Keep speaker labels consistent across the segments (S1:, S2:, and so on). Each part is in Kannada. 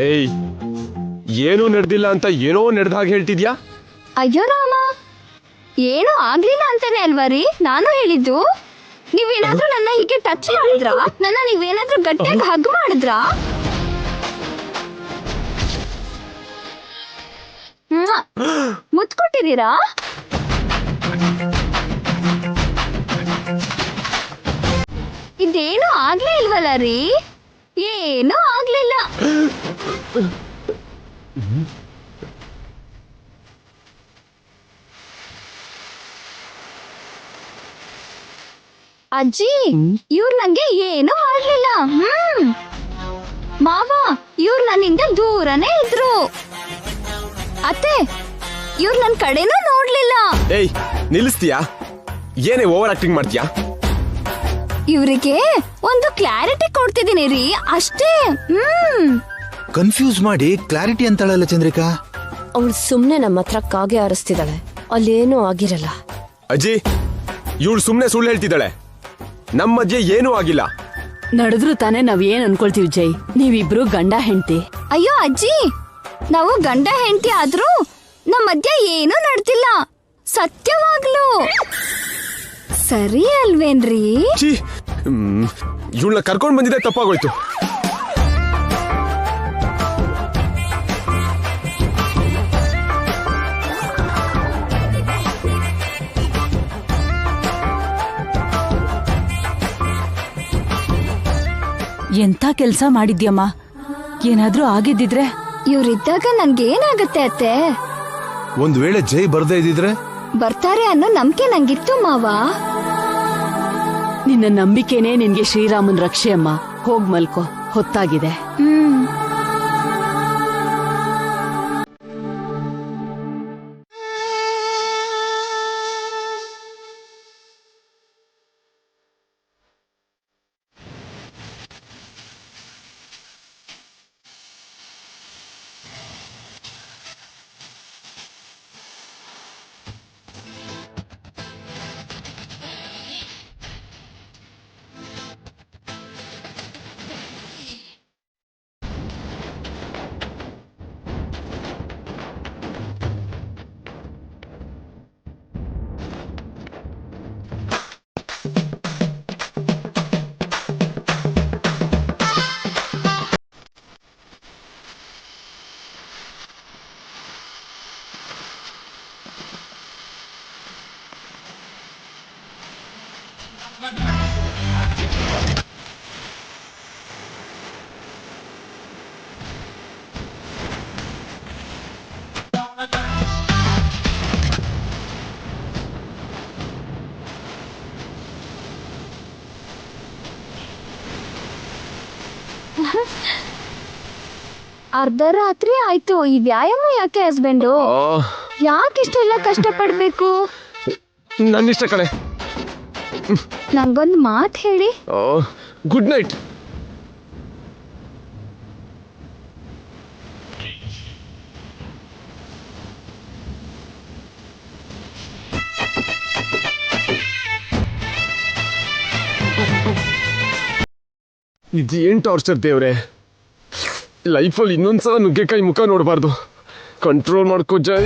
S1: ಏಯ್, ಏನೂ ನಡೆದಿಲ್ಲ ಅಂತ ಏನೋ ನಡೆದ ಹಾಗೆ ಹೇಳ್ತಿದ್ಯಾ?
S2: ಅಯ್ಯೋ ರಾಮ, ಏನೂ ಆಗ್ಲಿಲ್ಲ ಅಂತಾನೆ ಅಲ್ವಾ ರೀ ನಾನು ಹೇಳಿದ್ದು. ನೀವೇನಾದ್ರೂ ನನ್ನ ಹೀಗೆ ಟಚ್ ಮಾಡಿದ್ರಾ? ನನ್ನ ನೀವೇನಾದ್ರೂ ಗಟ್ಟಿಯಾಗಿ ಹಗ್ ಮಾಡಿದ್ರಾ? ಮುತ್ಕೊಟ್ಟಿದ್ದೀರಾ? ಇದೇನು ಆಗ್ಲೇ ಇಲ್ವಲ್ಲ ರೀ? ಏನೂ ಆಗ್ಲಿಲ್ಲ. ಅಜ್ಜಿ, ಇವ್ರು ನಂಗೆ ಏನೂ ಮಾಡ್ಲಿಲ್ಲ. ಮಾವ, ಇವ್ರು ನನ್ನಿಂದ ದೂರನೇ ಇದ್ರು. ಅತ್ತೆ, ಇವ್ರು ನನ್ ಕಡೆನೂ ನೋಡ್ಲಿಲ್ಲ.
S1: ಏಯ್, ನಿಲ್ಲಿಸ್ತೀಯಾ? ಏನೇ ಓವರ್ ಆಕ್ಟಿಂಗ್ ಮಾಡ್ತೀಯಾ?
S2: ಇವ್ರಿಗೆ ಒಂದು ಕ್ಲಾರಿಟಿ ಕೊಡ್ತಿದ್ದೀನಿ ರೀ, ಅಷ್ಟೇ.
S3: ಕನ್ಫ್ಯೂಸ್ ಮಾಡಿ ಕ್ಲಾರಿಟಿ ಅಂತಾಳಲ್ಲ ಚಂದ್ರಿಕಾ.
S4: ಅವಳು ಸುಮ್ನೆ ನಮ್ಮ ಹತ್ರ ಕಾಗೆ ಆರಿಸ್ತಿದ್ದಾಳೆ, ಅಲ್ಲೇನೂ ಆಗಿರಲ್ಲ.
S1: ಅಜ್ಜಿ, ಇವಳು ಸುಮ್ನೆ ಸುಳ್ಳು ಹೇಳ್ತಿದ್ದಾಳೆ. ನಮ್ಮ ಮಧ್ಯೆ ಏನೂ ಆಗಿಲ್ಲ.
S5: ನಡೆದ್ರು ತಾನೇ ನಾವ್ ಏನ್ ಅನ್ಕೊಳ್ತೀವಿ ಜೈ, ನೀವಿಬ್ರು ಗಂಡ ಹೆಂಡತಿ.
S2: ಅಯ್ಯೋ ಅಜ್ಜಿ, ನಾವು ಗಂಡ ಹೆಂಡತಿ ಆದ್ರೂ ನಮ್ಮ ಮಧ್ಯ ಏನೂ ನಡ್ತಿಲ್ಲ, ಸತ್ಯವಾಗ್ಲು. ಸರಿ ಅಲ್ವೇನ್ರಿ?
S1: ಇವಳನ್ನ ಕರ್ಕೊಂಡ್ ಬಂದಿದ್ದೆ ತಪ್ಪಾಗೋಯ್ತು.
S5: ಎಂತ ಕೆಲ್ಸ ಮಾಡಿದ್ಯಮ್ಮ? ಏನಾದ್ರೂ ಆಗಿದ್ದಿದ್ರೆ?
S2: ಇವ್ರಿದ್ದಾಗ ನನ್ಗೇನಾಗತ್ತೆ ಅತ್ತೆ?
S3: ಒಂದ್ ವೇಳೆ ಜೈ ಬರ್ದೇ ಇದ್ದಿದ್ರೆ?
S2: ಬರ್ತಾರೆ ಅನ್ನೋ ನಂಬಿಕೆ ನಂಗಿತ್ತು ಮಾವ.
S5: ನಿನ್ನ ನಂಬಿಕೆನೇ ನಿನ್ಗೆ ಶ್ರೀರಾಮನ್ ರಕ್ಷೆ ಅಮ್ಮ. ಹೋಗ್ ಮಲ್ಕೋ, ಹೊತ್ತಾಗಿದೆ.
S2: ಅರ್ಧ ರಾತ್ರಿ ಆಯ್ತು, ಈ ವ್ಯಾಯಾಮ ಯಾಕೆ ಹಸ್ಬೆಂಡು? ಯಾಕಿಷ್ಟೆಲ್ಲ ಕಷ್ಟಪಡ್ಬೇಕು?
S1: ನನ್ನಿಷ್ಟ ಕಣೆ.
S2: ನಂಗೊಂದು ಮಾತು ಹೇಳಿ.
S1: Good night. ಇದೇನ್ ಟಾರ್ಚರ್ ದೇವ್ರೆ. ಲೈಫಲ್ಲಿ ಇನ್ನೊಂದ್ಸಲ ನುಗ್ಗೆಕಾಯಿ ಮುಖ ನೋಡಬಾರ್ದು. ಕಂಟ್ರೋಲ್ ಮಾಡ್ಕೋ ಜೈ.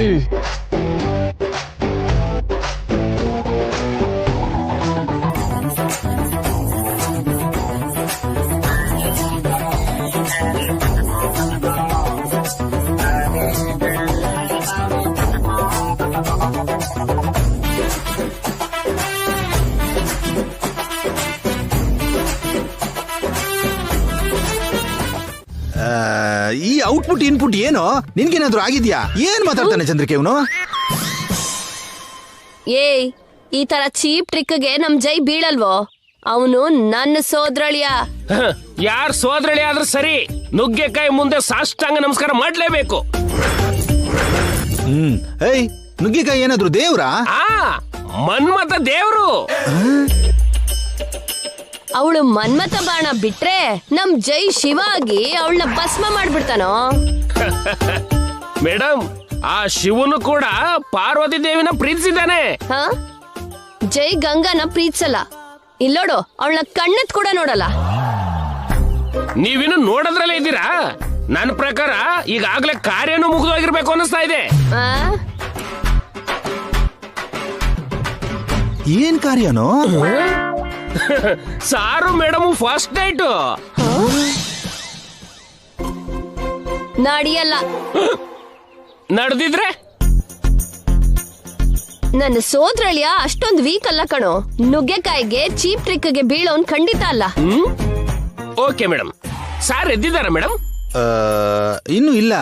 S3: ಈ ಔಟ್ಪುಟ್ ಇನ್ಪುಟ್ ಏನೋ ನಿನ್ಗೇನಾದ್ರೂ ಆಗಿದ್ಯಾ? ಏನ್ ಮಾತಾಡ್ತಾನೆ ಚಂದ್ರಿಕೆ ಇವನು?
S4: ಏಯ್, ಈ ತರ ಚೀಪ್ ಟ್ರಿಕ್ಗೆ ನಮ್ ಜೈ ಬೀಳಲ್ವೋ? ಅವನು ನನ್ನ ಸೋದ್ರಳಿಯ.
S6: ಯಾರ್ ಸೋದ್ರಳಿ ಆದ್ರೂ ಸರಿ, ನುಗ್ಗೆಕಾಯಿ ಮುಂದೆ ಸಾಷ್ಟಾಂಗ ನಮಸ್ಕಾರ ಮಾಡ್ಲೇಬೇಕು.
S3: ಏಯ್, ನುಗ್ಗೆಕಾಯಿ ಏನಾದ್ರು ದೇವ್ರಾ?
S6: ಮನ್ಮತ ದೇವ್ರು.
S4: ಅವಳು ಮನ್ಮಥ ಬಾಣ ಬಿಟ್ರೆ ನಮ್ ಜೈ ಶಿವ ಆಗಿ ಅವಳನ್ನ ಭಸ್ಮ ಮಾಡ್ಬಿಡ್ತಾನೋ.
S6: ಮೇಡಮ್, ಆ ಶಿವನು ಕೂಡ ಪಾರ್ವತಿ ದೇವಿನ ಪ್ರೀತಿಸಿದ್ದಾನೆ.
S4: ಜೈ ಗಂಗಾನ ಪ್ರೀತಿಸಲ್ಲ, ಇಲ್ಲೋಡು ಅವಳನ್ನ ಕಣ್ಣೆತ್ ಕೂಡ ನೋಡಲ್ಲ.
S6: ನೀವಿನ್ನು ನೋಡೋದ್ರಲ್ಲೇ ಇದ್ದೀರಾ? ನನ್ನ ಪ್ರಕಾರ ಈಗಾಗ್ಲೇ ಕಾರ್ಯನೂ ಮುಗಿದೋಗಿರ್ಬೇಕು ಅನ್ನಿಸ್ತಾ ಇದೆ.
S4: ಆ?
S3: ಏನ್ ಕಾರ್ಯನೋ?
S6: ಸಾರು ಮೇಡಮ್ ಫಸ್ಟ್ ನೈಟ್
S4: ನಡಿಯಲ್ಲ.
S6: ನಡೆದಿದ್ರೆ
S4: ನನ್ನ ಸೋದ್ರಳಿಯ ಅಷ್ಟೊಂದು ವೀಕ್ ಅಲ್ಲ ಕಣೋ. ನುಗ್ಗೆಕಾಯಿಗೆ ಚೀಪ್ ಟ್ರಿಕ್ಗೆ ಬೀಳೋನ್ ಖಂಡಿತ ಅಲ್ಲ.
S6: Okay madam. ಸಾರ್ ಎದ್ದಿದ್ದಾರ ಮೇಡಮ್?
S3: ಇನ್ನು ಇಲ್ಲ.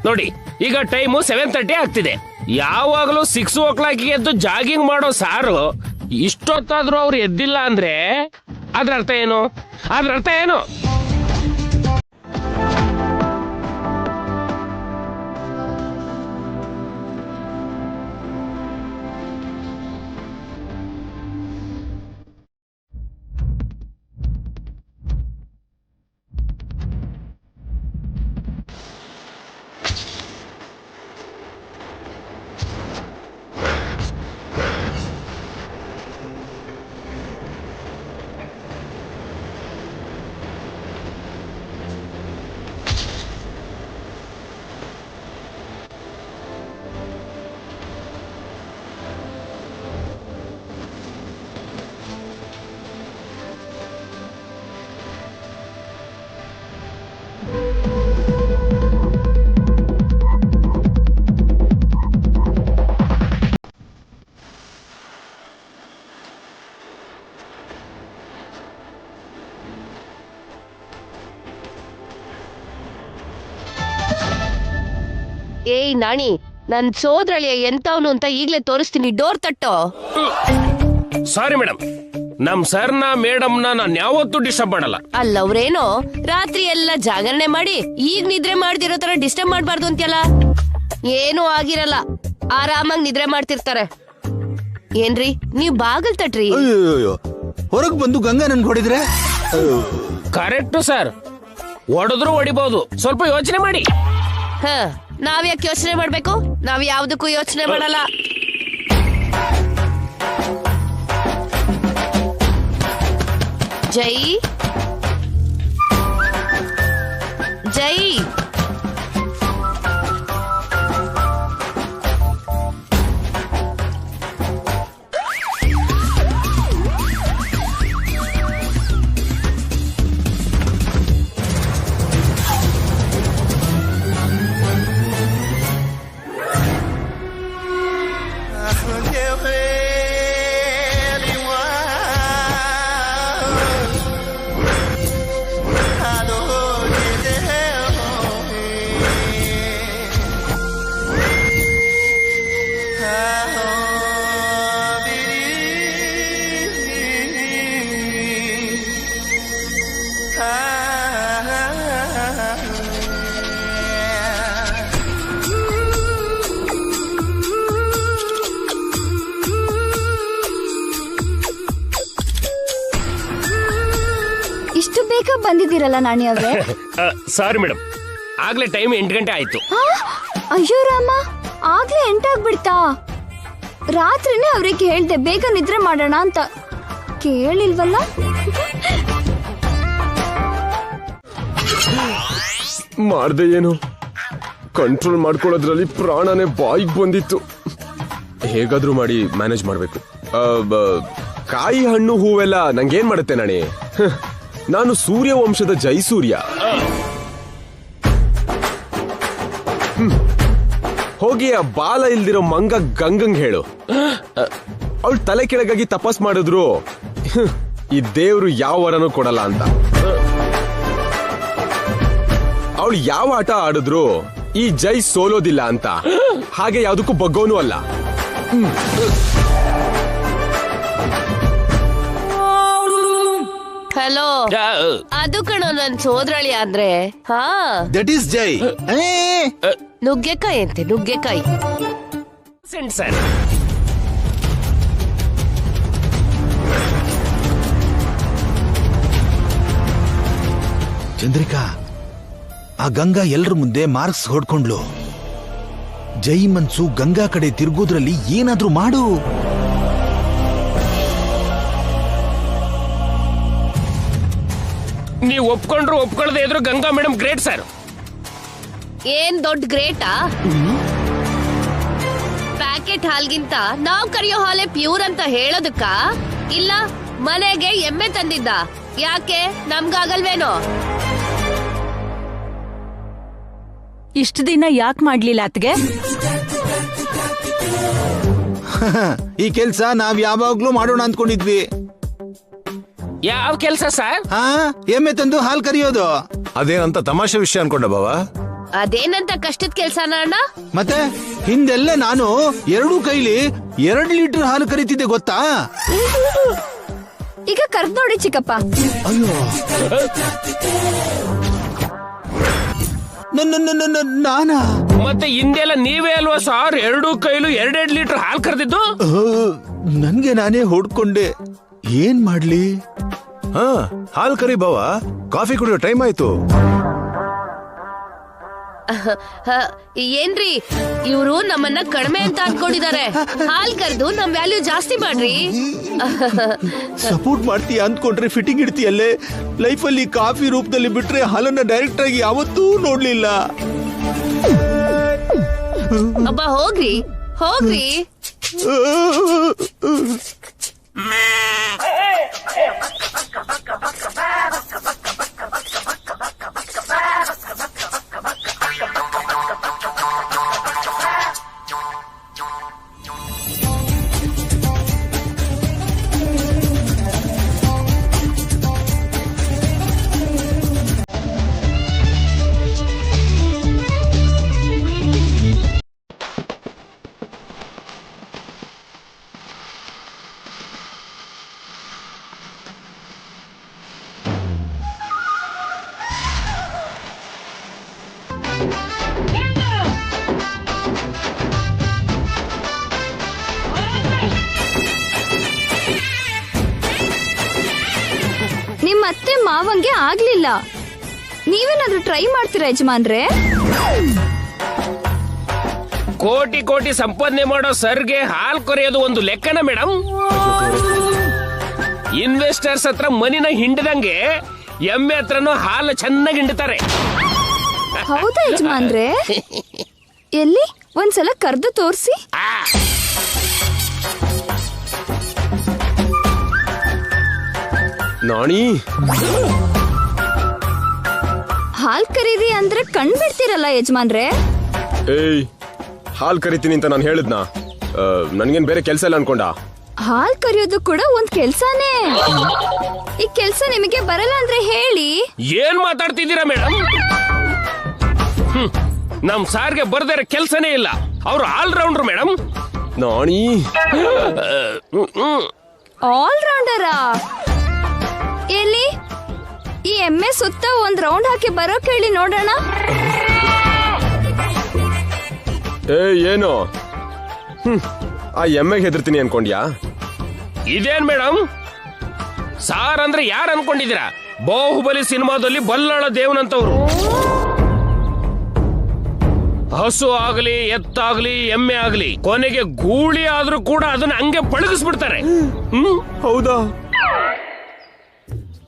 S6: ನೋಡಿ, ಈಗ ಟೈಮು 7:30 ಆಗ್ತಿದೆ. ಯಾವಾಗಲೂ 6 o'clock ಎದ್ದು ಜಾಗಿಂಗ್ ಮಾಡೋ ಸಾರು ಇಷ್ಟೊತ್ತಾದ್ರೂ ಅವ್ರು ಎದ್ದಿಲ್ಲ ಅಂದ್ರೆ ಅದ್ರ ಅರ್ಥ ಏನು?
S4: ಏಯ್ ನಾಣಿ, ನನ್ ಸೋದ್ರಳಿಯ ಎಂತವನು ಅಂತ ಈಗ್ಲೇ ತೋರಿಸ್ತೀನಿ. ಡೋರ್ ತಟ್ಟೋ.
S6: ಸಾರಿ ಮೇಡಮ್, ನಮ್ ಸರ್ನ ಮೇಡಮ್ನ ನಾನು ಯಾವತ್ತೂ ಡಿಸ್ಟರ್ಬ್ ಮಾಡಲ್ಲ.
S4: ಅಲ್ಲವ್ರೇನೋ ರಾತ್ರಿ ಎಲ್ಲ ಜಾಗರಣೆ ಮಾಡಿ ಈಗ ನಿದ್ರೆ ಮಾಡ್ತಿರೋ ತರ ಡಿಸ್ಟರ್ಬ್ ಮಾಡ್ಬಾರ್ದು ಅಂತ್ಯಲ್ಲ. ಏನೂ ಆಗಿರಲ್ಲ, ಆರಾಮಾಗಿ ನಿದ್ರೆ ಮಾಡ್ತಿರ್ತಾರೆ. ಏನ್ರಿ ನೀವ್ ಬಾಗಲ್ ತಟ್ರಿ.
S3: ಹೊರಗ್ ಬಂದು ಗಂಗಾ ನನ್ ಹೊಡಿದ್ರೆ
S6: ಕರೆಕ್ಟ್ ಸರ್. ಹೊಡೆದ್ರು ಹೊಡಿಬಹುದು, ಸ್ವಲ್ಪ ಯೋಚನೆ ಮಾಡಿ.
S4: ನಾವ್ಯಾಕೆ ಯೋಚನೆ ಮಾಡ್ಬೇಕು? ನಾವ್ ಯಾವ್ದಕ್ಕೂ ಯೋಚನೆ ಮಾಡಲ್ಲ. ಜೈ ಜೈ
S2: ಇಷ್ಟು ಬೇಗ ಬಂದಿದ್ದೀರಲ್ಲ ನಾಣಿ ಅವ್ರೆ?
S6: ಸಾರಿ ಮೇಡಮ್, ಆಗ್ಲೇ ಟೈಮ್ 8 ಗಂಟೆ ಆಯ್ತು.
S2: ಅಯ್ಯೋ ರಾಮ, ಆಗ್ಲೇ 8 ಆಗ್ಬಿಡ್ತಾ? ರಾತ್ರಿನೇ ಅವ್ರಿಗೆ ಹೇಳ್ದೆ ಬೇಗ ನಿದ್ರೆ ಮಾಡೋಣ ಅಂತ, ಕೇಳಿಲ್ವಲ್ಲ?
S1: ಮಾಡ್ದೆ ಏನು, ಕಂಟ್ರೋಲ್ ಮಾಡ್ಕೊಳ್ಳೋದ್ರಲ್ಲಿ ಪ್ರಾಣನೇ ಬಾಯಿಗೆ ಬಂದಿತ್ತು. ಹೇಗಾದ್ರೂ ಮಾಡಿ ಮ್ಯಾನೇಜ್ ಮಾಡ್ಬೇಕು. ಕಾಯಿ ಹಣ್ಣು ಹೂವೆಲ್ಲ ನಂಗೇನ್ ಮಾಡುತ್ತೆ ನಾಣಿ? ನಾನು ಸೂರ್ಯ ವಂಶದ ಜೈಸೂರ್ಯ. ಹೋಗಿ ಆ ಬಾಲ ಇಲ್ದಿರೋ ಮಂಗ ಗಂಗಂಗ್ ಹೇಳು, ಅವಳು ತಲೆ ಕೆಳಗಾಗಿ ತಪಸ್ ಮಾಡಿದ್ರು ಈ ದೇವ್ರು ಯಾವ ವರನೂ ಕೊಡಲ್ಲ ಅಂತ. ಅವಳು ಯಾವ ಆಟ ಆಡಿದ್ರು ಈ ಜೈ ಸೋಲೋದಿಲ್ಲ ಅಂತ. ಹಾಗೆ ಯಾವ್ದಕ್ಕೂ ಬಗ್ಗೋನು ಅಲ್ಲ.
S4: ಹಲೋ, ಅದು ಕಣೋ ನನ್ ಸೋದ್ರಳಿ ಆದ್ರೆ.
S3: ದಟ್ ಈಸ್ ಜೈ.
S4: ನುಗ್ಗೆಕಾಯಿ ಅಂತೆ, ನುಗ್ಗೆಕಾಯಿ.
S6: ಸರ್,
S3: ಚಂದ್ರಿಕಾ, ಆ ಗಂಗಾ ಎಲ್ರ ಮುಂದೆ ಮಾರ್ಕ್ಸ್ ಹೊಡ್ಕೊಂಡ್ಲು. ಜೈ ಮನ್ಸು ಗಂಗಾ ಕಡೆ ತಿರುಗೋದ್ರಲ್ಲಿ ಏನಾದ್ರೂ ಮಾಡು.
S6: ನೀವು ಒಪ್ಕೊಂಡ್ರು ಒಪ್ಕೊಳ್ದೆ ಇದ್ರು ಗಂಗಾ ಮೇಡಮ್ ಗ್ರೇಟ್ ಸರ್.
S4: ಏನ್ ದೊಡ್ಡ ಗ್ರೇಟಾ? ಪ್ಯಾಕೆಟ್ ಹಾಲ್ಗಿಂತ ನಾವ್ ಕರಿಯೋ ಹಾಲೆ ಪ್ಯೂರ್ ಅಂತ ಹೇಳೋದಕ್ಕ? ಇಲ್ಲ ಮನೆಗೆ ಎಮ್ಮೆ ತಂದಿದ್ದ, ಯಾಕೆ ನಮ್ಗಾಗಲ್ವೇನೋ?
S5: ಇಷ್ಟು ದಿನ ಯಾಕೆ ಮಾಡ್ಲಿಲ್ಲ ಅತ್ಗೆ?
S3: ಈ ಕೆಲ್ಸ ನಾವ್ ಯಾವಾಗ್ಲೂ ಮಾಡೋಣ ಅಂದ್ಕೊಂಡಿದ್ವಿ.
S6: ಯಾವ ಕೆಲಸ ಸರ್?
S3: ಹಾ, ಎಮ್ಮೆ ತಂದು ಹಾಲ್ ಕರಿಯೋದು.
S7: ಅದೇನಂತ ತಮಾಷೆ ವಿಷಯ ಅನ್ಕೊಂಡ ಬಾವ?
S4: ಅದೇನಂತ ಕಷ್ಟದ ಕೆಲ್ಸನ ಅಣ್ಣ?
S3: ಮತ್ತೆ ಹಿಂದೆಲ್ಲ ನಾನು 2 ಕೈಲಿ 2 ಲೀಟರ್ ಹಾಲು ಕರಿತಿದ್ದೆ ಗೊತ್ತಾ?
S2: ಈಗ ಕರ್ದ್ ನೋಡಿ ಚಿಕ್ಕಪ್ಪ.
S3: ಅಯ್ಯೋ, ನಾನಾ?
S6: ಮತ್ತೆ ಹಿಂದೆಲ್ಲ ನೀವೇ ಅಲ್ವಾ ಸರ್ 2 ಕೈಲು 2 ಲೀಟರ್ ಹಾಲು ಕರೆದಿದ್ದು?
S3: ನನ್ಗೆ ನಾನೇ ಹೊಡ್ಕೊಂಡೆ. ಏನ್ ಮಾಡ್ಲಿ?
S7: ಹಾ, ಹಾಲ್ ಕರಿ ಬಾವ, ಕಾಫಿ ಕುಡಿಯೋ ಟೈಮ್ ಆಯ್ತು.
S4: ಏನ್ರಿ ಇವ್ರು ನಮ್ಮನ್ನ ಕಡಿಮೆ ಅಂತ ಅನ್ಕೊಂಡಿದ್ದಾರೆ. ಹಾಲ್ ಕರೆದು ನಮ್ ವ್ಯಾಲ್ಯೂ ಜಾಸ್ತಿ ಮಾಡ್ರಿ.
S3: ಸಪೋರ್ಟ್ ಮಾಡ್ತೀಯ ಅಂದ್ಕೊಂಡ್ರೆ ಫಿಟ್ಟಿಂಗ್ ಇಡ್ತೀಯಲ್ಲೇ. ಲೈಫಲ್ಲಿ ಕಾಫಿ ರೂಪದಲ್ಲಿ ಬಿಟ್ರೆ ಹಾಲನ್ನ ಡೈರೆಕ್ಟ್ ಆಗಿ ಯಾವತ್ತೂ ನೋಡ್ಲಿಲ್ಲ.
S4: ಅಬ್ಬ ಹೋಗ್ರಿ ಹೋಗ್ರಿ.
S2: ನಿಮ್ಮತ್ತೆ ಮಾವಂಗೆ ಆಗ್ಲಿಲ್ಲ, ನೀವೇನಾದ್ರೂ ಟ್ರೈ ಮಾಡ್ತೀರಾ ಯಜಮಾನ್ರೆ?
S6: ಕೋಟಿ ಕೋಟಿ ಸಂಪಾದನೆ ಮಾಡೋ ಸರ್ಗೆ ಹಾಲ್ ಕೊರೆಯೋದು ಒಂದು ಲೆಕ್ಕನ ಮೇಡಮ್? ಇನ್ವೆಸ್ಟರ್ಸ್ ಹತ್ರ ಮನಿನ ಹಿಂಡದಂಗೆ ಎಮ್ಮೆ ಹತ್ರನೂ ಹಾಲು ಚೆನ್ನಾಗಿ ಹಿಂಡ್ತಾರೆ.
S2: ಹೌದಾ ಯಜಮಾನ್ರೆ? ಎಲ್ಲಿ ಒಂದ್ಸಲ ಕರ್ದು ತೋರ್ಸಿ.
S1: ನಾಣಿ,
S2: ಹಾಲ್ ಕರೀರಿ ಅಂದ್ರೆ ಕಣ್ ಬಿಡ್ತೀರಲ್ಲ ಯಜಮಾನ್ರೆ?
S1: ಏಯ್, ಹಾಲ್ ಕರಿತೀನಿ ಅಂತ ನಾನು ಹೇಳಿದ್ನಾ? ನನ್ಗೇನ್ ಬೇರೆ ಕೆಲ್ಸ ಇಲ್ಲ ಅನ್ಕೊಂಡ?
S2: ಹಾಲ್ ಕರಿಯೋದು ಕೂಡ ಒಂದ್ ಕೆಲ್ಸಾನೇ. ಈ ಕೆಲ್ಸ ನಿಮಗೆ ಬರಲ್ಲ ಅಂದ್ರೆ ಹೇಳಿ.
S6: ಏನ್ ಮಾತಾಡ್ತಿದ್ದೀರಾ ಮೇಡಮ್? ನಮ್ ಸಾರ್ಗೆ ಬರ್ದೇ ಇರೋ ಕೆಲ್ಸನೇ ಇಲ್ಲ. ಅವ್ರು ಆಲ್ರೌಂಡರ್ ಮೇಡಮ್.
S1: ನಾಣಿ,
S2: ಆಲ್ ರೌಂಡರಾ? ಎಲ್ಲಿ ಈ ಎಮ್ಮೆ ಸುತ್ತ ಒಂದ್ ರೌಂಡ್ ಹಾಕಿ ಬರೋ ಕೇಳಿ ನೋಡೋಣ.
S1: ಏನು ಆ ಎಮ್ಮೆಗೆ ಹೆದರ್ತೀನಿ ಅನ್ಕೊಂಡ್ಯಾ?
S6: ಇದೇನ್ ಮೇಡಮ್, ಸಾರ್ ಅಂದ್ರೆ ಯಾರು ಅನ್ಕೊಂಡಿದ್ದೀರಾ? ಬಾಹುಬಲಿ ಸಿನಿಮಾದಲ್ಲಿ ಬಲ್ಲಾಳ ದೇವನಂತವ್ರು. ಹಸು ಆಗ್ಲಿ, ಎತ್ತಾಗ್ಲಿ, ಎಮ್ಮೆ ಆಗ್ಲಿ, ಕೊನೆಗೆ ಗೂಳಿ ಆದ್ರೂ ಕೂಡ ಅದನ್ನ ಹಂಗೆ ಪಳಗಿಸ್ಬಿಡ್ತಾರೆ.
S1: ಹೌದಾ?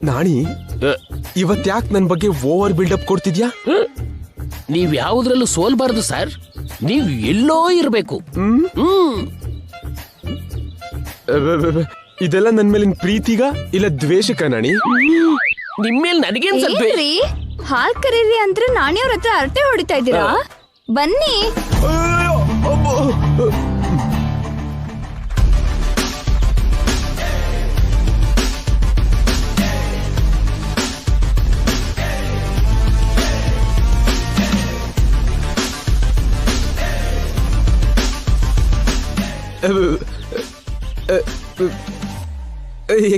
S1: ನಾಣಿ, ಇವತ್ತ್ಯಾಕ್ ನನ್ ಬಗ್ಗೆ ಓವರ್ ಬಿಲ್ಡಪ್ ಕೊಡ್ತಿದ್ಯಾ?
S6: ನೀವ್ ಯಾವುದ್ರಲ್ಲೂ ಸೋಲ್ಬಾರ್ದು ಸರ್, ನೀವ್ ಎಲ್ಲೋ ಇರ್ಬೇಕು.
S1: ಇದೆಲ್ಲ ನನ್ ಮೇಲಿನ ಪ್ರೀತಿಗ ಇಲ್ಲ ದ್ವೇಷಕ ನಾಣಿ?
S6: ನಿಮ್ಮೇಲ್ ನನಗೇನ್ ಸ್ವಲ್ಪ
S2: ಏನ್ರಿ ಹಾಲ್ ಕರೀರಿ ಅಂದ್ರೆ ನಾಣಿಯವ್ರ ಹತ್ರ ಅರಟೆ ಹೊಡಿತಾ ಇದ್ದೀರಾ? ಬನ್ನಿ.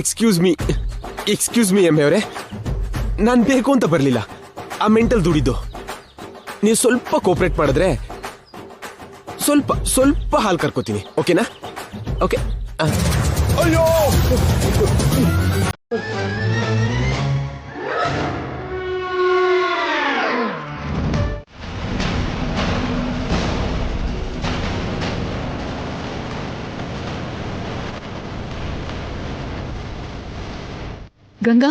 S1: ಎಕ್ಸ್ಕ್ಯೂಸ್ ಮೀ ಎಮ್ಮೆ ಅವರೇ, ನಾನ್ ಬೇಕು ಅಂತ ಬರ್ಲಿಲ್ಲ. ಆ ಮೆಂಟಲ್ ದುಡಿದ್ದು. ನೀವು ಸ್ವಲ್ಪ ಕೋಪರೇಟ್ ಮಾಡಿದ್ರೆ ಸ್ವಲ್ಪ ಹಾಲು ಕರ್ಕೋತೀನಿ, ಓಕೆನಾ? ಓಕೆ. ಅಯ್ಯೋ,
S5: ಗಂಗಾ,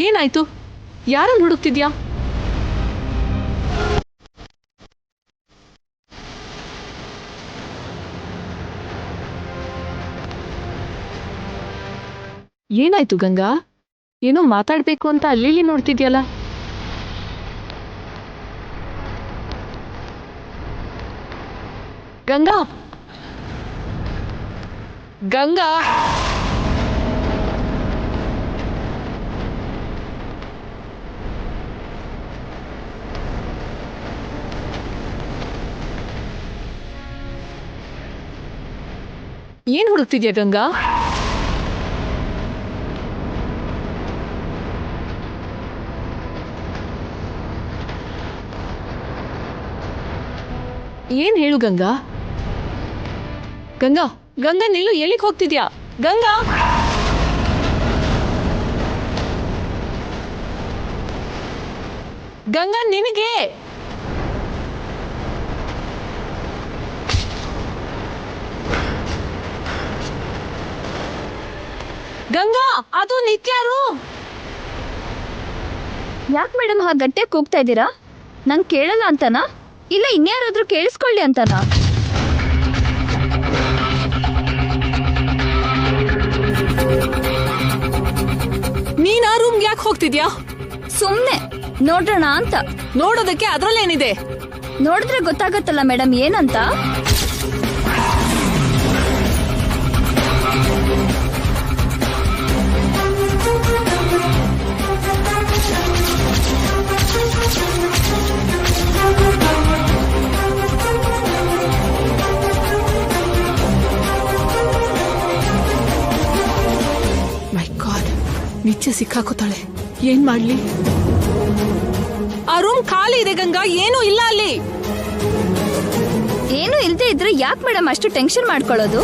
S5: ಏನಾಯ್ತು? ಯಾರನ್ನ ಹುಡುಕ್ತಿದ್ಯಾ? ಏನಾಯ್ತು ಗಂಗಾ? ಏನೋ ಮಾತಾಡ್ಬೇಕು ಅಂತ ಅಲ್ಲಿ ನೋಡ್ತಿದ್ಯಲ್ಲ. ಗಂಗಾ, ಗಂಗಾ, ಏನ್ ಹುಡುಕ್ತಿದ್ಯಾ ಗಂಗಾ? ಏನ್ ಹೇಳು ಗಂಗಾ? ಗಂಗಾ, ಗಂಗಾ ನಿಲ್ಲು, ಎಲ್ಲಿಗೆ ಹೋಗ್ತಿದ್ಯಾ? ಗಂಗಾ, ಗಂಗಾ ನಿನಗೆ ಗಂಗಾ, ಅದು ನಿತ್ಯಾರು.
S2: ಯಾಕೆ ಮೇಡಮ್ ಹಾಗೆ ಗಟ್ಟಿಯಾಗಿ ಕೂಗ್ತಾ ಇದ್ದೀರಾ? ನಂಗೆ ಕೇಳಲ್ಲ ಅಂತನಾ, ಇಲ್ಲ ಇನ್ಯಾರಾದ್ರೂ ಕೇಳಿಸ್ಕೊಳ್ಳಿ ಅಂತನಾ?
S5: ನೀನ್ ಆ ರೂಮ್ಗೆ ಯಾಕೆ ಹೋಗ್ತಿದ್ಯಾ?
S2: ಸುಮ್ನೆ ನೋಡೋಣ ಅಂತ.
S5: ನೋಡೋದಕ್ಕೆ ಅದ್ರಲ್ಲೇನಿದೆ?
S2: ನೋಡಿದ್ರೆ ಗೊತ್ತಾಗತ್ತಲ್ಲ ಮೇಡಮ್ ಏನಂತ.
S5: ಮೈ ಗಾಡ್, ನಿತ್ಯ ಸಿಕ್ಕಾಕೋತಾಳೆ. ಏನ್ ಮಾಡ್ಲಿ? ಆ ರೂಮ್ ಖಾಲಿ ಇದೆ ಗಂಗಾ, ಏನೂ ಇಲ್ಲ ಅಲ್ಲಿ.
S2: ಏನು ಇಲ್ದೇ ಇದ್ರೆ ಯಾಕೆ ಮೇಡಮ್ ಅಷ್ಟು ಟೆನ್ಷನ್ ಮಾಡ್ಕೊಳ್ಳೋದು?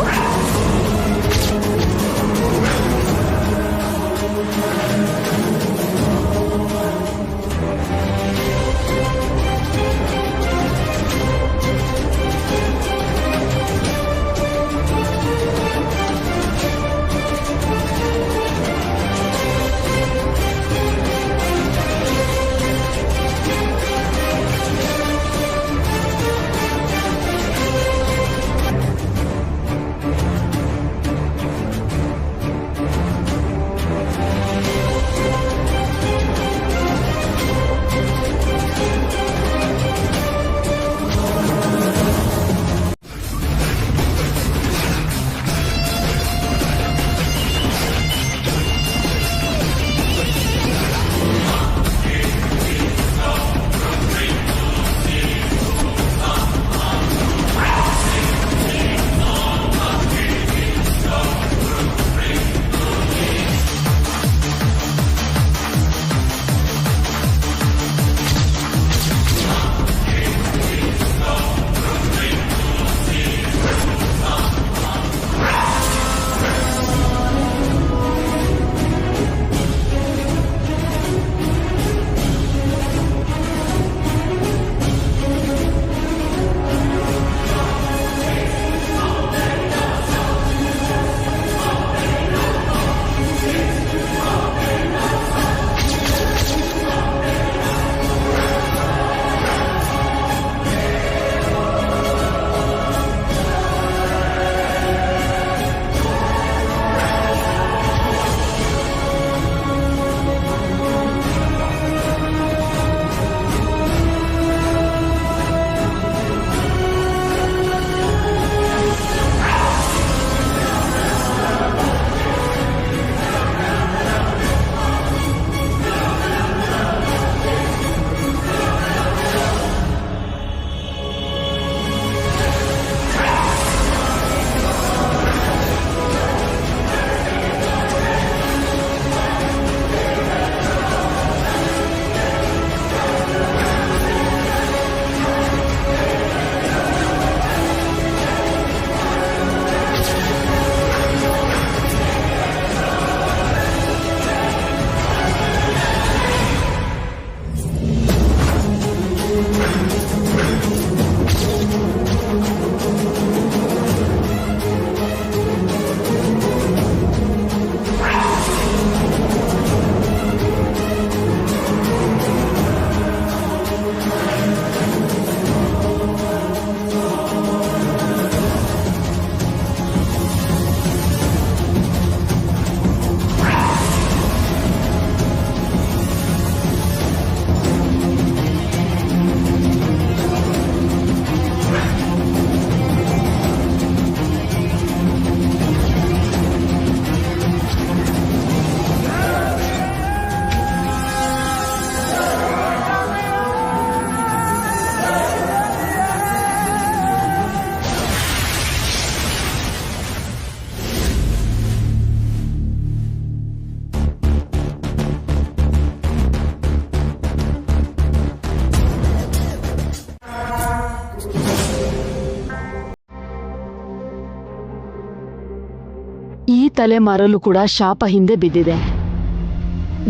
S8: ಈ ತಲೆಮಾರಲ್ಲೂ ಕೂಡ ಶಾಪ ಹಿಂದೆ ಬಿದ್ದಿದೆ.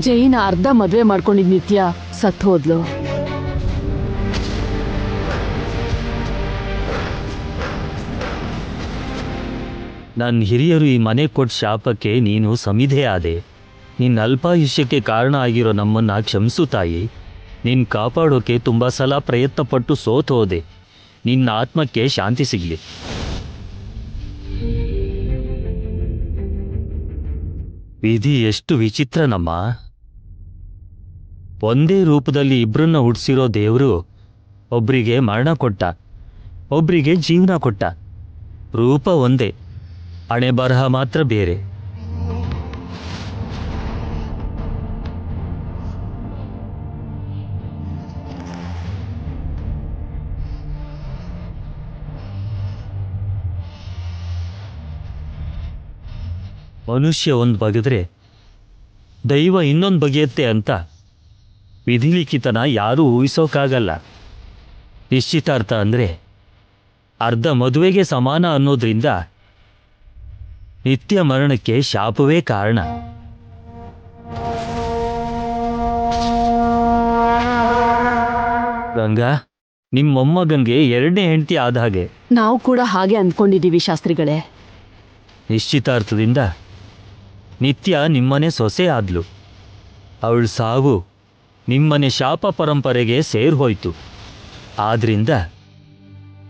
S8: ಜೈನ ಅರ್ಧ ಮದ್ವೆ ಮಾಡ್ಕೊಂಡಿದ್ ನಿತ್ಯ ಸತ್ ಹೋದ್ಲು.
S9: ನನ್ನ ಹಿರಿಯರು ಈ ಮನೆ ಕೊಟ್ಟ ಶಾಪಕ್ಕೆ ನೀನು ಸಮಿಧೆ ಆದೆ. ನಿನ್ನ ಅಲ್ಪಾಯುಷ್ಯಕ್ಕೆ ಕಾರಣ ಆಗಿರೋ ನಮ್ಮನ್ನ ಕ್ಷಮಿಸು ತಾಯಿ. ನಿನ್ನ ಕಾಪಾಡೋಕೆ ತುಂಬ ಸಲ ಪ್ರಯತ್ನಪಟ್ಟು ಸೋತು ಹೋದೆ. ನಿನ್ನ ಆತ್ಮಕ್ಕೆ ಶಾಂತಿ ಸಿಗಲಿ. ವಿಧಿ ಎಷ್ಟು ವಿಚಿತ್ರನಮ್ಮ. ಒಂದೇ ರೂಪದಲ್ಲಿ ಇಬ್ಬರನ್ನ ಹುಟ್ಟಿಸಿರೋ ದೇವರು ಒಬ್ರಿಗೆ ಮರಣ ಕೊಟ್ಟ, ಒಬ್ರಿಗೆ ಜೀವನ ಕೊಟ್ಟ. ರೂಪ ಒಂದೇ, ಹಣೆ ಬರಹ ಮಾತ್ರ ಬೇರೆ. ಮನುಷ್ಯ ಒಂದು ಬಗೆದ್ರೆ ದೈವ ಇನ್ನೊಂದು ಬಗೆಯುತ್ತೆ ಅಂತ ವಿಧಿಲಿಖಿತನ ಯಾರೂ ಊಹಿಸೋಕ್ಕಾಗಲ್ಲ. ನಿಶ್ಚಿತಾರ್ಥ ಅಂದರೆ ಅರ್ಧ ಮದುವೆಗೆ ಸಮಾನ ಅನ್ನೋದ್ರಿಂದ ನಿತ್ಯ ಮರಣಕ್ಕೆ ಶಾಪವೇ ಕಾರಣ. ಗಂಗಾ, ನಿಮ್ಮ ಮೊಮ್ಮಗಂಗೆ 2ನೇ ಹೆಂಡತಿ ಆದ ಹಾಗೆ.
S8: ನಾವು ಕೂಡ ಹಾಗೆ ಅಂದ್ಕೊಂಡಿದ್ದೀವಿ ಶಾಸ್ತ್ರಿಗಳೇ.
S9: ನಿಶ್ಚಿತಾರ್ಥದಿಂದ ನಿತ್ಯ ನಿಮ್ಮನೆ ಸೊಸೆ ಆದ್ಲು. ಅವಳ ಸಾವು ನಿಮ್ಮನೆ ಶಾಪ ಪರಂಪರೆಗೆ ಸೇರ್ಹೋಯ್ತು. ಆದ್ರಿಂದ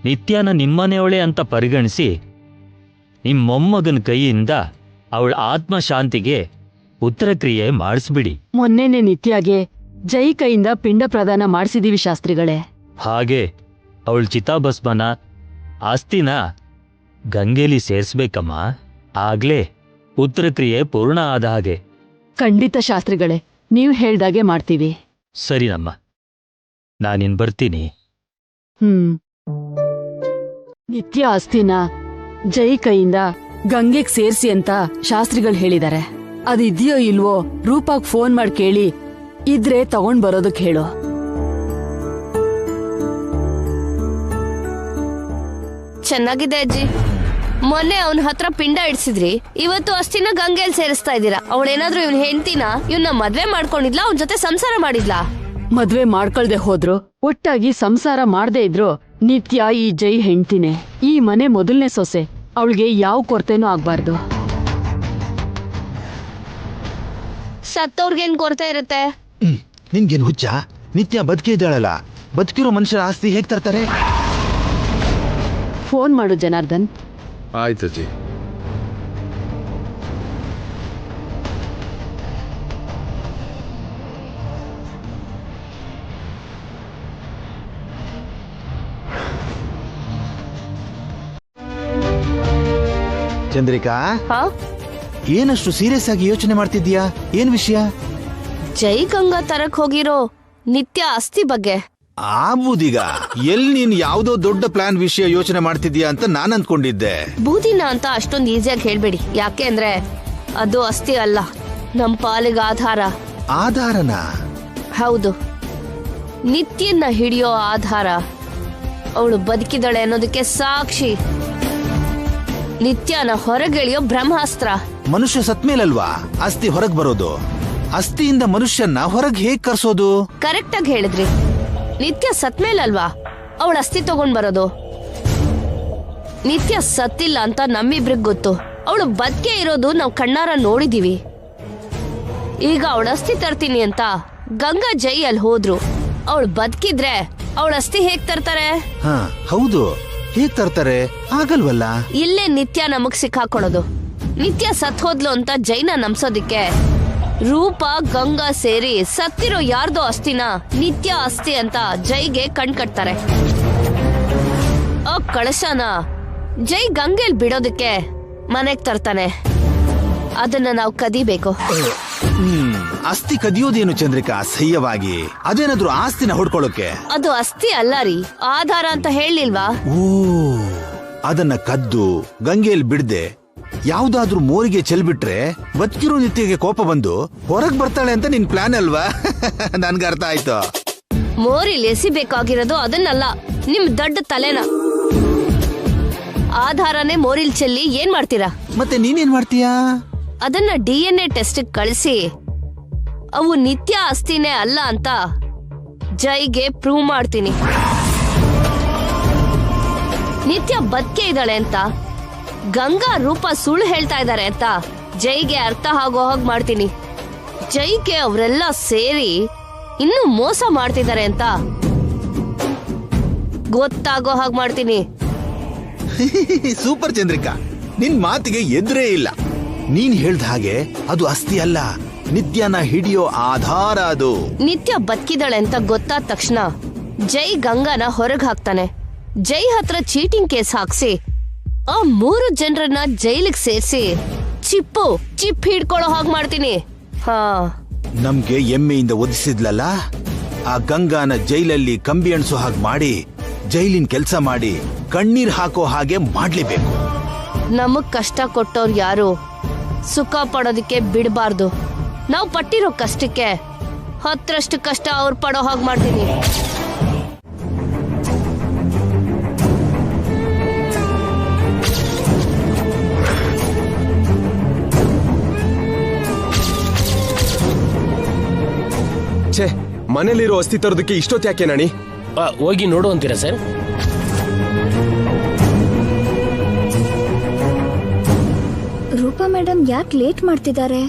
S9: ನಿತ್ಯನ ನಿಮ್ಮನೆಯವಳೆ ಅಂತ ಪರಿಗಣಿಸಿ ನಿಮ್ಮ ಮೊಮ್ಮಗನ ಕೈಯಿಂದ ಅವಳ ಆತ್ಮಶಾಂತಿಗೆ ಉತ್ತರ ಕ್ರಿಯೆ ಮಾಡಿಸ್ಬಿಡಿ.
S8: ಮೊನ್ನೆನೆ ನಿತ್ಯಗೆ ಜೈ ಕೈಯಿಂದ ಪಿಂಡ ಪ್ರದಾನ ಮಾಡಿಸಿದೀವಿ ಶಾಸ್ತ್ರಿಗಳೇ.
S9: ಹಾಗೆ ಅವಳ ಚಿತಾಭಸ್ಮನ ಆಸ್ತಿನ ಗಂಗೆಲಿ ಸೇರಿಸ್ಬೇಕಮ್ಮ. ಆಗ್ಲೇ ಉತ್ತರ ಕ್ರಿಯೆ ಪೂರ್ಣ ಆದ ಹಾಗೆ.
S8: ಖಂಡಿತ ಶಾಸ್ತ್ರಿಗಳೇ, ನೀವು ಹೇಳ್ದಾಗೆ ಮಾಡ್ತೀವಿ.
S9: ಸರಿನಮ್ಮ, ನಾನಿನ್ ಬರ್ತೀನಿ.
S8: ನಿತ್ಯ ಅಸ್ಥಿನ ಜೈ ಕೈಯಿಂದ ಗಂಗೆಗ್ ಸೇರ್ಸಿ ಅಂತ ಶಾಸ್ತ್ರಿಗಳು ಹೇಳಿದಾರೆ. ಅದಿದ್ಯೋ ಇಲ್ವೋ ರೂಪಾಗ್ ಫೋನ್ ಮಾಡಿ ಕೇಳಿ, ಇದ್ರೆ ತಗೊಂಡ್ ಬರೋದಕ್ ಹೇಳು.
S4: ಚೆನ್ನಾಗಿದೆ ಅಜ್ಜಿ. ಮೊನ್ನೆ ಅವನ ಹತ್ರ ಪಿಂಡ ಇಡ್ಸಿದ್ರಿ, ಇವತ್ತು ಅಷ್ಟಿನ ಗಂಗೆಲ್ ಸೇರಿಸ್ತಾ ಇದ್ದೀರಾ. ಅವಳೇನಾದ್ರೂ ಇವನ್ ಹೆಂಡ್ತಿನ ಇವನ್ನ ಮದ್ವೆ ಮಾಡ್ಕೊಂಡಿದ್ಲಾ, ಅವನ್ ಜೊತೆ ಸಂಸಾರ ಮಾಡಿದ್ಲಾ?
S8: ಮದ್ವೆ ಮಾಡ್ಕೊಳ್ದೆ ಹೋದ್ರು, ಒಟ್ಟಾಗಿ ಸಂಸಾರ ಮಾಡ್ದೇ ಇದ್ರು ನಿತ್ಯ ಈ ಜೈ ಹೆಂಡ್ತಿನೇ. ಈ ಮನೆ ಮೊದಲನೇ ಸೊಸೆ, ಅವಳಿಗೆ ಯಾವ ಕೊರತೆನೂ ಆಗ್ಬಾರ್ದು.
S4: ಸತ್ತವ್ರಿಗೇನ್ ಕೊರತೆ ಇರುತ್ತೆ?
S3: ನಿನ್ಗೇನು ಹುಚ್ಚ? ನಿತ್ಯ ಬದುಕಿದ್ದಾಳಲ್ಲ, ಬದುಕಿರೋ ಮನುಷ್ಯರ ಆಸ್ತಿ ಹೇಗ್ ತರ್ತಾರೆ?
S8: ಫೋನ್ ಮಾಡು ಜನಾರ್ದನ್.
S1: ಆಯ್ತಜ್ಜಿ.
S3: ಚಂದ್ರಿಕಾ, ಏನಷ್ಟು ಸೀರಿಯಸ್ ಆಗಿ ಯೋಚನೆ ಮಾಡ್ತಿದ್ಯಾ? ಏನ್ ವಿಷಯ?
S4: ಜೈ ಗಂಗಾ ತರಕ್ ಹೋಗಿರೋ ನಿತ್ಯ ಅಸ್ಥಿ ಬಗ್ಗೆ.
S3: ಬೂದಿಗ, ಎಲ್ಲಿ ನೀನ್ ಯಾವ್ದೋ ದೊಡ್ಡ ಪ್ಲಾನ್ ವಿಷಯ ಯೋಚನೆ ಮಾಡ್ತಿದ್ಯಾ ಅಂತ ನಾನ್ ಅಂದ್ಕೊಂಡಿದ್ದೆ.
S4: ಬೂದಿನ ಅಂತ ಅಷ್ಟೊಂದು ಈಸಿಯಾಗಿ ಹೇಳ್ಬೇಡಿ. ಯಾಕೆ ಅಂದ್ರೆ ಅದು ಅಸ್ಥಿ ಅಲ್ಲ, ನಮ್ ಪಾಲಿಗೆ ಆಧಾರ.
S3: ಆಧಾರನ?
S4: ಹೌದು, ನಿತ್ಯನ್ನ ಹಿಡಿಯೋ ಆಧಾರ. ಅವಳು ಬದುಕಿದಳೆ ಅನ್ನೋದಕ್ಕೆ ಸಾಕ್ಷಿ. ನಿತ್ಯನ ಹೊರಗೆಳೆಯೋ ಬ್ರಹ್ಮಾಸ್ತ್ರ.
S3: ಮನುಷ್ಯ ಸತ್ಮೇಲಲ್ವಾ ಅಸ್ಥಿ ಹೊರಗ್ ಬರೋದು? ಅಸ್ಥಿಯಿಂದ ಮನುಷ್ಯನ್ನ ಹೊರಗ್ ಹೇಗ್ ಕರ್ಸೋದು?
S4: ಕರೆಕ್ಟ್ ಆಗಿ ಹೇಳಿದ್ರಿ. ನಿತ್ಯ ಸತ್ಮೇಲಲ್ವಾ ಅವಳ ಅಸ್ಥಿ ತಗೊಂಡ್ ಬರೋದು. ನಿತ್ಯ ಸತ್ತಿಲ್ಲ ಅಂತ ನಮ್ಮಿಬ್ರಿಗ್ ಗೊತ್ತು. ಅವಳು ಬದುಕೆ ಇರೋದು ನಾವ್ ಕಣ್ಣಾರ ನೋಡಿದೀವಿ. ಈಗ ಅವಳ ಅಸ್ಥಿ ತರ್ತೀನಿ ಅಂತ ಗಂಗಾ ಜೈ ಅಲ್ಲಿ ಹೋದ್ರು. ಅವಳು ಬದುಕಿದ್ರೆ ಅವಳ ಅಸ್ಥಿ ಹೇಗ್ ತರ್ತಾರೆ?
S3: ಹೌದು, ಹೇಗ್ ತರ್ತಾರೆ? ಆಗಲ್ವಲ್ಲ.
S4: ಇಲ್ಲೇ ನಿತ್ಯ ನಮಗ್ ಸಿಕ್ಕಾಕೊಳೋದು. ನಿತ್ಯ ಸತ್ ಹೋದ್ಲು ಅಂತ ಜೈನ ನಂಬ್ಸೋದಿಕ್ಕೆ ರೂಪ ಗಂಗಾ ಸೇರಿ ಸತ್ತಿರೋ ಯಾರ್ದೋ ಅಸ್ಥಿನ ನಿತ್ಯ ಅಸ್ಥಿ ಅಂತ ಜೈಗೆ ಕಣ್ಕಟ್ತಾರೆ. ಆ ಕಳಶನ ಜೈ ಗಂಗೆಲ್ ಬಿಡೋದಕ್ಕೆ ಮನೆಗ್ ತರ್ತಾನೆ. ಅದನ್ನ ನಾವು ಕದಿಬೇಕು.
S3: ಅಸ್ಥಿ ಕದಿಯೋದೇನು ಚಂದ್ರಿಕಾ ಅಸಹ್ಯವಾಗಿ? ಅದೇನಾದ್ರೂ ಆಸ್ತಿನ ಹೊಡ್ಕೊಳ್ಳೋಕೆ?
S4: ಅದು ಅಸ್ಥಿ ಅಲ್ಲ ರೀ, ಆಧಾರ ಅಂತ ಹೇಳಿಲ್ವಾ?
S3: ಓ, ಅದನ್ನ ಕದ್ದು ಗಂಗೆಯಲ್ಲಿ ಬಿಡದೆ ಯಾವ್ದಾದ್ರೂ ಮೋರಿಗೆ ಚೆಲ್ಬಿಟ್ರೆ ಬದುಕಿರೋ ನಿತ್ಯಗೆ ಕೋಪ ಬಂದು ಹೊರಗ್ ಬರ್ತಾಳೆ ಅಂತ ನಿನ್ ಪ್ಲಾನ್ ಅಲ್ವಾ? ನನ್ಗೆ ಅರ್ಥ ಆಯ್ತು.
S4: ಮೋರಿಲ್ ಎಸಿಬೇಕಾಗಿರೋದು ಅದನ್ನಲ್ಲ, ನಿಮ್ ದೊಡ್ಡ ತಲೆನ. ಆಧಾರನೇ ಮೋರಿಲ್ ಚೆಲ್ಲಿ ಏನ್ ಮಾಡ್ತೀರಾ?
S3: ಮತ್ತೆ ನೀನೇನ್ ಮಾಡ್ತೀಯಾ?
S4: ಅದನ್ನ DNA ಟೆಸ್ಟ್ ಕಳಿಸಿ ಅವು ನಿತ್ಯ ಅಸ್ಥಿನೇ ಅಲ್ಲ ಅಂತ ಜೈಗೆ ಪ್ರೂವ್ ಮಾಡ್ತೀನಿ. ನಿತ್ಯ ಬದುಕೆ ಇದ್ದಾಳೆ ಅಂತ, ಗಂಗಾ ರೂಪ ಸುಳ್ಳು ಹೇಳ್ತಾ ಇದ್ದಾರೆ ಅಂತ ಜೈಗೆ ಅರ್ಥ ಆಗೋ ಹಾಗೆ ಮಾಡ್ತೀನಿ. ಜೈಗೆ ಅವರೆಲ್ಲ ಸೇರಿ ಇನ್ನೂ ಮೋಸ ಮಾಡ್ತಿದ್ದಾರೆ ಅಂತ ಗೊತ್ತಾಗೋ ಹಾಗೆ ಮಾಡ್ತೀನಿ.
S3: ಸೂಪರ್ ಚಂದ್ರಿಕಾ, ನಿನ್ ಮಾತಿಗೆ ಎದುರೇ ಇಲ್ಲ. ನೀನ್ ಹೇಳ್ದ ಹಾಗೆ ಅದು ಅಸ್ಥಿ ಅಲ್ಲ, ನಿತ್ಯನ ಹಿಡಿಯೋ ಆಧಾರ ಅದು.
S4: ನಿತ್ಯ ಬದುಕಿದಾಳೆ ಅಂತ ಗೊತ್ತಾದ ತಕ್ಷಣ ಜೈ ಗಂಗಾನ ಹೊರಗ್ ಹಾಕ್ತಾನೆ. ಜೈ ಹತ್ರ ಚೀಟಿಂಗ್ ಕೇಸ್ ಹಾಕ್ಸಿ ಆ 3 ಜನರನ್ನ ಜೈಲಿಗೆ ಸೇರಿಸಿ ಚಿಪ್ ಹಿಡ್ಕೊಳ್ಳೋ ಹಾಗೆ ಮಾಡ್ತೀನಿ. ಹಾ,
S3: ನಮ್ಗೆ ಎಮ್ಮೆಯಿಂದ ಒದಿಸಿದ್ಲಲ್ಲ, ಆ ಗಂಗಾನ ಜೈಲಲ್ಲಿ ಕಂಬಿ ಅಣಸೋ ಹಾಗೆ ಮಾಡಿ, ಜೈಲಿನ ಕೆಲಸ ಮಾಡಿ ಕಣ್ಣೀರ್ ಹಾಕೋ ಹಾಗೆ ಮಾಡ್ಲೇಬೇಕು.
S4: ನಮಗ್ ಕಷ್ಟ ಕೊಟ್ಟವ್ರು ಯಾರು ಸುಖ ಪಡೋದಕ್ಕೆ ಬಿಡಬಾರ್ದು. ನಾವು ಪಟ್ಟಿರೋ ಕಷ್ಟಕ್ಕೆ 10ರಷ್ಟು ಕಷ್ಟ ಅವ್ರು ಪಡೋ ಹಾಗೆ ಮಾಡ್ತೀನಿ.
S1: ಛೇ, ಮನೇಲಿರೋ ಅಸ್ಥಿ ತರೋದಕ್ಕೆ ಇಷ್ಟೊತ್ತು ಯಾಕೆ ನಾಣಿ?
S6: ಹೋಗಿ ನೋಡು ಅಂತೀರಾ ಸರ್?
S2: ರೂಪಾ ಮೇಡಮ್ ಯಾಕೆ ಲೇಟ್ ಮಾಡ್ತಿದ್ದಾರೆ?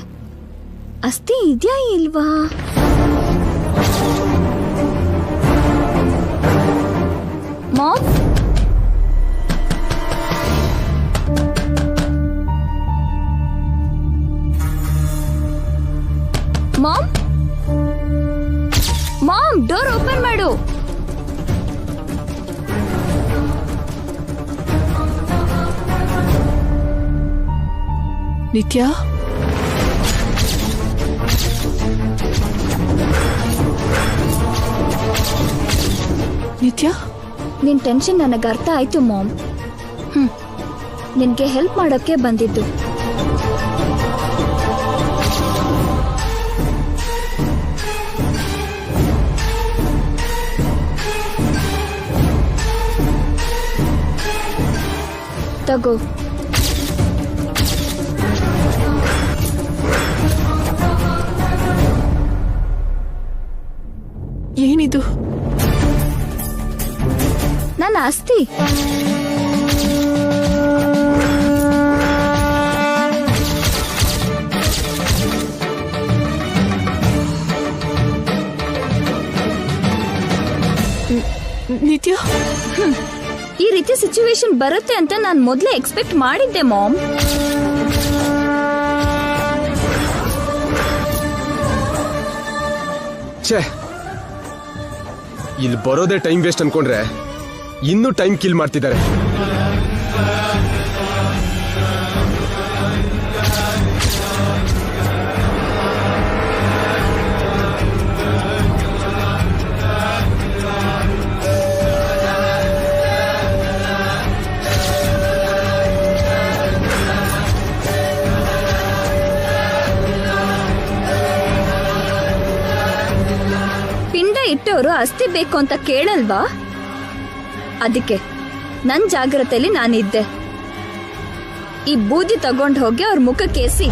S2: ಅಸ್ಥಿ ಇದ್ಯಾ ಇಲ್ವಾ? Mom, mom, mom, door open ಮಾಡು.
S5: ನಿತ್ಯ, ನಿತ್ಯ,
S2: ನಿನ್ ಟೆನ್ಷನ್ ನನಗೆ ಅರ್ಥ ಆಯ್ತು ಮಾಮ್. ನಿನ್ಗೆ ಹೆಲ್ಪ್ ಮಾಡೋಕ್ಕೆ ಬಂದಿದ್ದು. ತಗೋ.
S5: ಏನಿದು?
S2: ನನ್ನ ಅಸ್ಥಿ.
S5: ನಿತ್ಯ,
S2: ಈ ರೀತಿ ಸಿಚುವೇಶನ್ ಬರುತ್ತೆ ಅಂತ ನಾನು ಮೊದಲೇ ಎಕ್ಸ್ಪೆಕ್ಟ್ ಮಾಡಿದ್ದೆ ಮಾಮ್.
S1: ಛೇ, ಇಲ್ಲಿ ಬರೋದೇ ಟೈಮ್ ವೇಸ್ಟ್ ಅನ್ಕೊಂಡ್ರೆ ಇನ್ನೂ ಟೈಮ್ ಕಿಲ್ ಮಾಡ್ತಿದ್ದಾರೆ.
S2: ಇಟ್ಟವರು ಅಸ್ಥಿ ಬೇಕು ಅಂತ ಕೇಳಲ್ವಾ? ಅದಕ್ಕೆ ನನ್ ಜಾಗ್ರತೆಯಲ್ಲಿ ನಾನಿದ್ದೆ. ಈ ಬೂದಿ ತಗೊಂಡು ಹೋಗಿ ಅವ್ರ ಮುಖಕ್ಕೇಸಿ